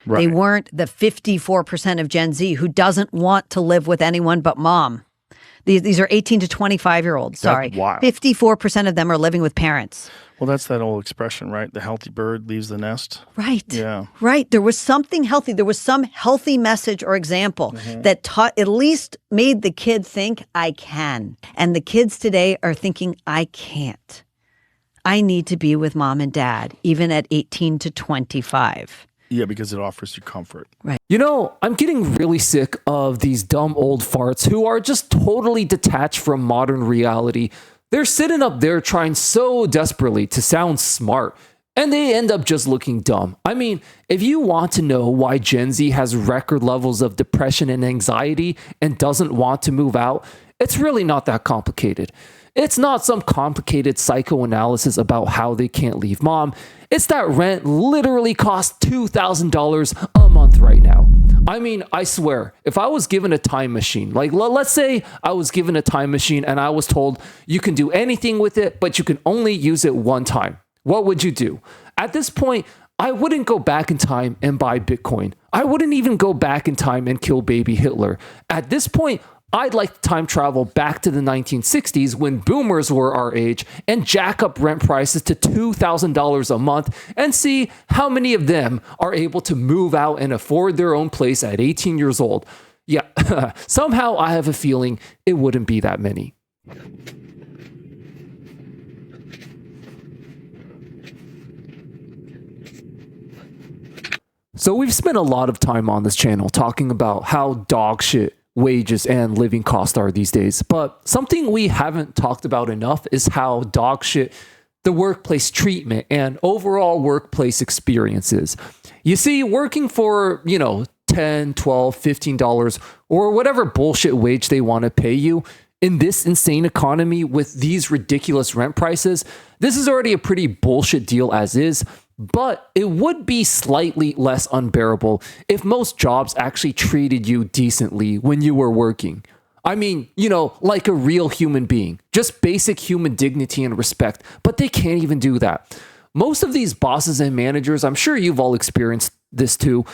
Right. They weren't the 54% of Gen Z who doesn't want to live with anyone but mom. These are 18 to 25-year-olds. Sorry. That's wild. 54% of them are living with parents. Well, that's that old expression, right? The healthy bird leaves the nest. Right. Yeah. Right. There was something healthy. There was some healthy message or example that taught, at least made the kid think, I can. And the kids today are thinking, I can't. I need to be with mom and dad, even at 18 to 25. Yeah, because it offers you comfort. Right. You know, I'm getting really sick of these dumb old farts who are just totally detached from modern reality. They're sitting up there trying so desperately to sound smart, and they end up just looking dumb. I mean, if you want to know why Gen Z has record levels of depression and anxiety and doesn't want to move out, it's really not that complicated. It's not some complicated psychoanalysis about how they can't leave mom. It's that rent literally costs $2,000 a month right now. I mean, I swear, if I was given a time machine, like let's say I was given a time machine and I was told you can do anything with it, but you can only use it one time, what would you do? At this point, I wouldn't go back in time and buy Bitcoin. I wouldn't even go back in time and kill baby Hitler. At this point, I'd like to time travel back to the 1960s when boomers were our age and jack up rent prices to $2,000 a month and see how many of them are able to move out and afford their own place at 18 years old. Yeah, somehow I have a feeling it wouldn't be that many. So we've spent a lot of time on this channel talking about how dog shit wages and living costs are these days. But something we haven't talked about enough is how dog shit the workplace treatment and overall workplace experiences. You see, working for, $10, $12, $15 or whatever bullshit wage they want to pay you in this insane economy with these ridiculous rent prices, this is already a pretty bullshit deal as is. But it would be slightly less unbearable if most jobs actually treated you decently when you were working. I mean, like a real human being, just basic human dignity and respect, but they can't even do that. Most of these bosses and managers, I'm sure you've all experienced this too,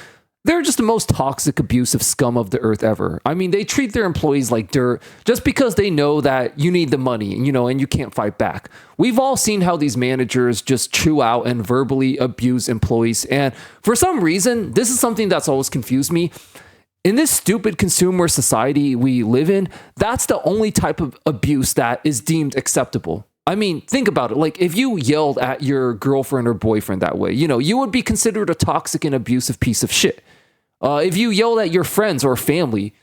they're just the most toxic, abusive scum of the earth ever. I mean, they treat their employees like dirt just because they know that you need the money, and you can't fight back. We've all seen how these managers just chew out and verbally abuse employees. And for some reason, this is something that's always confused me. In this stupid consumer society we live in, that's the only type of abuse that is deemed acceptable. I mean, think about it. Like, if you yelled at your girlfriend or boyfriend that way, you would be considered a toxic and abusive piece of shit. If you yelled at your friends or family,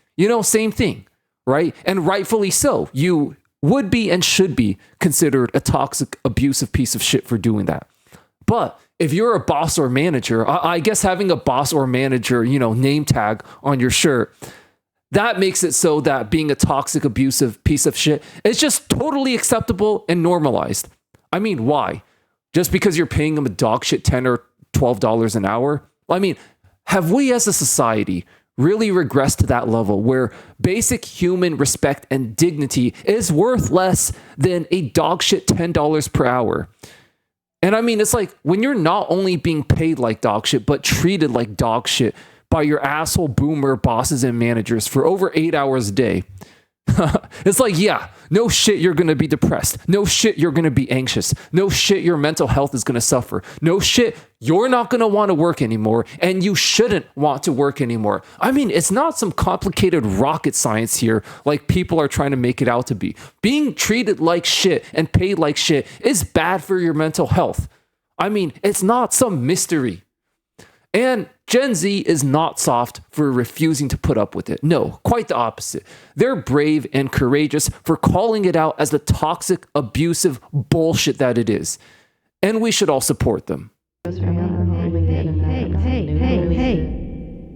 same thing, right? And rightfully so. You would be and should be considered a toxic, abusive piece of shit for doing that. But if you're a boss or manager, I guess having a boss or manager, name tag on your shirt, that makes it so that being a toxic, abusive piece of shit is just totally acceptable and normalized. I mean, why? Just because you're paying them a dog shit $10 or $12 an hour? I mean, have we as a society really regressed to that level where basic human respect and dignity is worth less than a dog shit $10 per hour? And I mean, it's like when you're not only being paid like dog shit, but treated like dog shit by your asshole boomer bosses and managers for over 8 hours a day. It's like, yeah, no shit, you're going to be depressed. No shit, you're going to be anxious. No shit, your mental health is going to suffer. No shit, you're not going to want to work anymore, and you shouldn't want to work anymore. I mean, it's not some complicated rocket science here like people are trying to make it out to be. Being treated like shit and paid like shit is bad for your mental health. I mean, it's not some mystery. And Gen Z is not soft for refusing to put up with it. No, quite the opposite. They're brave and courageous for calling it out as the toxic, abusive bullshit that it is. And we should all support them. Hey.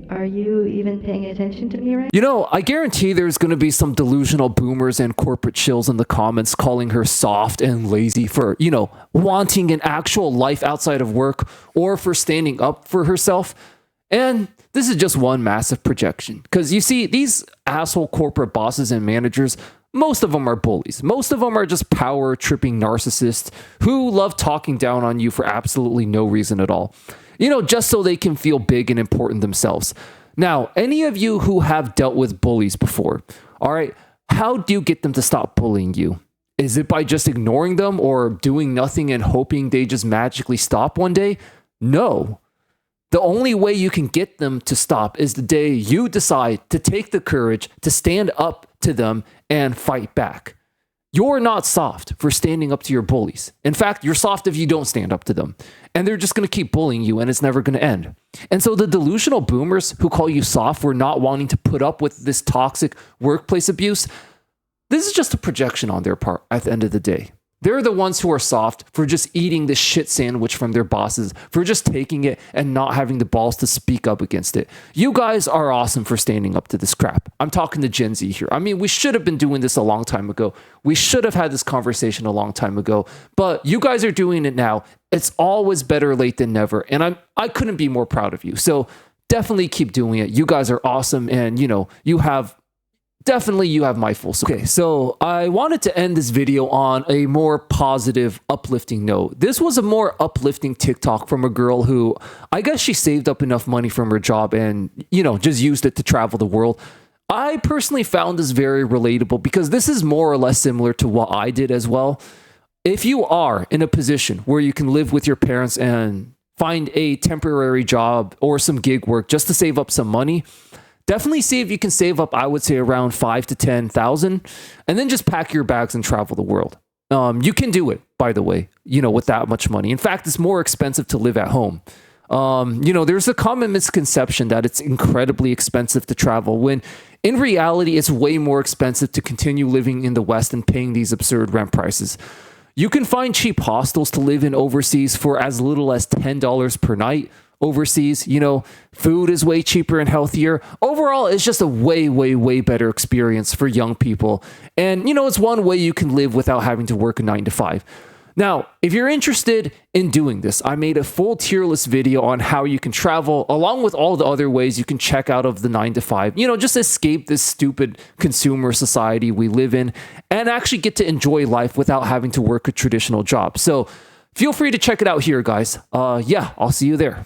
Are you even paying attention to me right now? I guarantee there's going to be some delusional boomers and corporate shills in the comments calling her soft and lazy for, wanting an actual life outside of work or for standing up for herself. And this is just one massive projection. Because you see, these asshole corporate bosses and managers, most of them are bullies. Most of them are just power-tripping narcissists who love talking down on you for absolutely no reason at all. just so they can feel big and important themselves. Now, any of you who have dealt with bullies before, all right, how do you get them to stop bullying you? Is it by just ignoring them or doing nothing and hoping they just magically stop one day? No. The only way you can get them to stop is the day you decide to take the courage to stand up to them and fight back. You're not soft for standing up to your bullies. In fact, you're soft if you don't stand up to them. And they're just going to keep bullying you and it's never going to end. And so the delusional boomers who call you soft for not wanting to put up with this toxic workplace abuse, this is just a projection on their part at the end of the day. They're the ones who are soft for just eating this shit sandwich from their bosses, for just taking it and not having the balls to speak up against it. You guys are awesome for standing up to this crap. I'm talking to Gen Z here. I mean, we should have been doing this a long time ago. We should have had this conversation a long time ago, but you guys are doing it now. It's always better late than never. And I couldn't be more proud of you. So definitely keep doing it. You guys are awesome. And you have my full support. Okay, so I wanted to end this video on a more positive, uplifting note. This was a more uplifting TikTok from a girl who, I guess she saved up enough money from her job and, just used it to travel the world. I personally found this very relatable because this is more or less similar to what I did as well. If you are in a position where you can live with your parents and find a temporary job or some gig work just to save up some money, definitely see if you can save up, I would say, around 5,000 to 10,000, and then just pack your bags and travel the world. You can do it, by the way, with that much money. In fact, it's more expensive to live at home. There's a common misconception that it's incredibly expensive to travel, when in reality, it's way more expensive to continue living in the West and paying these absurd rent prices. You can find cheap hostels to live in overseas for as little as $10 per night. Overseas, food is way cheaper and healthier. Overall, it's just a way, way, way better experience for young people. And, it's one way you can live without having to work a 9 to 5. Now, if you're interested in doing this, I made a full tier list video on how you can travel, along with all the other ways you can check out of the 9 to 5, just escape this stupid consumer society we live in and actually get to enjoy life without having to work a traditional job. So feel free to check it out here, guys. I'll see you there.